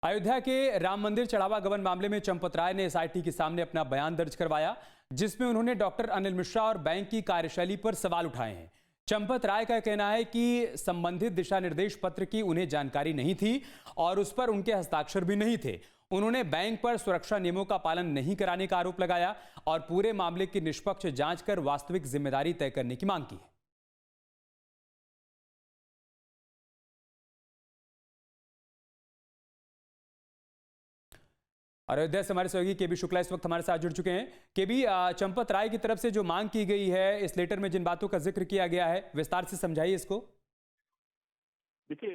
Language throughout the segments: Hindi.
अयोध्या के राम मंदिर चढ़ावा गबन मामले में चंपत राय ने एसआईटी के सामने अपना बयान दर्ज करवाया, जिसमें उन्होंने डॉक्टर अनिल मिश्रा और बैंक की कार्यशैली पर सवाल उठाए हैं। चंपत राय का कहना है कि संबंधित दिशा निर्देश पत्र की उन्हें जानकारी नहीं थी और उस पर उनके हस्ताक्षर भी नहीं थे। उन्होंने बैंक पर सुरक्षा नियमों का पालन नहीं कराने का आरोप लगाया और पूरे मामले की निष्पक्ष जांच कर वास्तविक जिम्मेदारी तय करने की मांग की है। अयोध्या से हमारे सहयोगी केबी शुक्ला इस वक्त हमारे साथ जुड़ चुके हैं। केबी, चंपत राय की तरफ से जो मांग की गई है, इस लेटर में जिन बातों का जिक्र किया गया है, विस्तार से समझाइए इसको। देखिए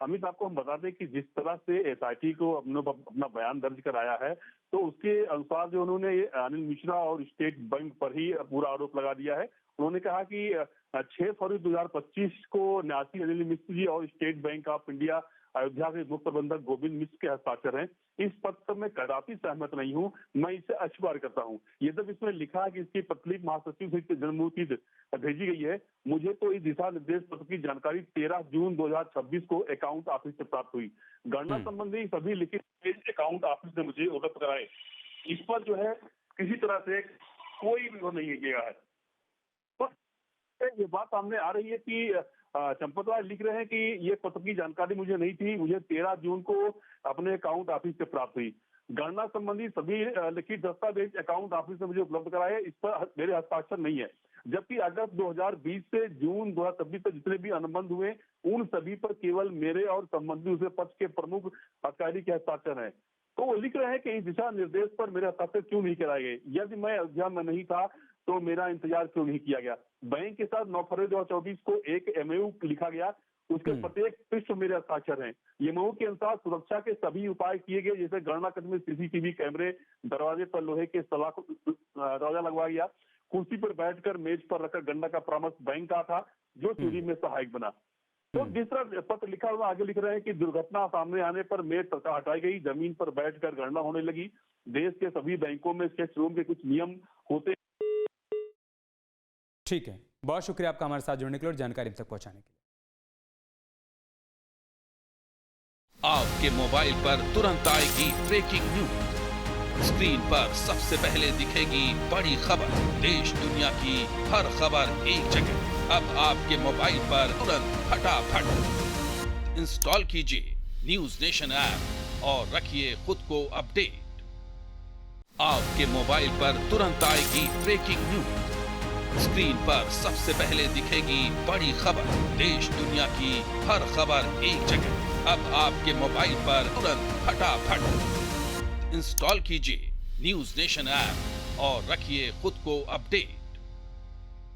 अमित, आपको हम बता दें कि जिस तरह से एसआईटी को अपना बयान दर्ज कराया है, तो उसके अनुसार जो उन्होंने अनिल मिश्रा और स्टेट बैंक पर ही पूरा आरोप लगा दिया है। उन्होंने कहा कि 6 फरवरी 2025 को न्यासी अनिल मिश्र जी और state bank of India Ayodhya के मुख्य प्रबंधक गोविंद मिश्र के हस्ताक्षर हैं। इस पत्र पर मैं कदापि सहमत नहीं हूं, मैं इसे अस्वीकार करता हूं। ये जब इसमें लिखा है कि इसकी पत्री महासचिव से जन्मतिथि भेजी गई है, मुझे तो इस दिशा निर्देश पत्र की जानकारी 13 जून 2026 को अकाउंट ऑफिस से प्राप्त हुई। गणना संबंधी सभी लिखित अकाउंट ऑफिस ने मुझे अवगत कराए। इस पर जो है किसी तरह से कोई विरोध नहीं किया है। ये बात सामने आ रही है कि चंपत राय लिख रहे हैं कि ये पत्र की जानकारी मुझे नहीं थी, मुझे 13 जून को अपने अकाउंट ऑफिस से प्राप्त हुई। गणना संबंधी सभी लिखित दस्तावेज अकाउंट ऑफिस ने मुझे उपलब्ध कराए, इस पर मेरे हस्ताक्षर नहीं है। जबकि अगस्त 2020 से जून 2026 तक जितने भी अनुबंध हुए, उन सभी पर केवल मेरे और संबंधित दूसरे पक्ष के प्रमुख अधिकारी के हस्ताक्षर है। तो वो लिख रहे हैं कि इस दिशा निर्देश पर मेरे हस्ताक्षर क्यों नहीं कराए गए? यदि मैं अयोध्या में नहीं था तो मेरा इंतजार क्यों नहीं किया गया? बैंक के साथ 9 फरवरी 2024 को एक एमओयू लिखा गया, उसके प्रत्येक पृष्ठ मेरे हस्ताक्षर हैं। एमओयू के अनुसार सुरक्षा के सभी उपाय किए गए, जैसे गणना कक्ष में सीसीटीवी कैमरे, दरवाजे पर लोहे के सलाख दरवाजा लगवाया गया, कुर्सी पर बैठकर मेज पर रखकर गणना का परामर्श बैंक का था, जो चोरी में सहायक बना। तो जिस तरह पत्र लिखा हुआ आगे लिख रहे हैं कि दुर्घटना सामने आने पर मेज हटाई गई, जमीन पर बैठकर गणना होने लगी। देश के सभी बैंकों में स्केच रूम के कुछ नियम होते। ठीक है, बहुत शुक्रिया आपका हमारे साथ जुड़ने के लिए और जानकारी तक पहुंचाने के लिए। आपके मोबाइल पर तुरंत आएगी ब्रेकिंग न्यूज। स्क्रीन पर सबसे पहले दिखेगी बड़ी खबर, देश दुनिया की हर खबर एक जगह। अब आपके मोबाइल पर तुरंत फटाफट इंस्टॉल कीजिए न्यूज नेशन ऐप और रखिए खुद को अपडेट। आपके मोबाइल पर तुरंत आएगी ब्रेकिंग न्यूज। स्क्रीन पर सबसे पहले दिखेगी बड़ी खबर, देश दुनिया की हर खबर एक जगह। अब आपके मोबाइल पर तुरंत फटाफट इंस्टॉल कीजिए न्यूज नेशन ऐप और रखिए खुद को अपडेट।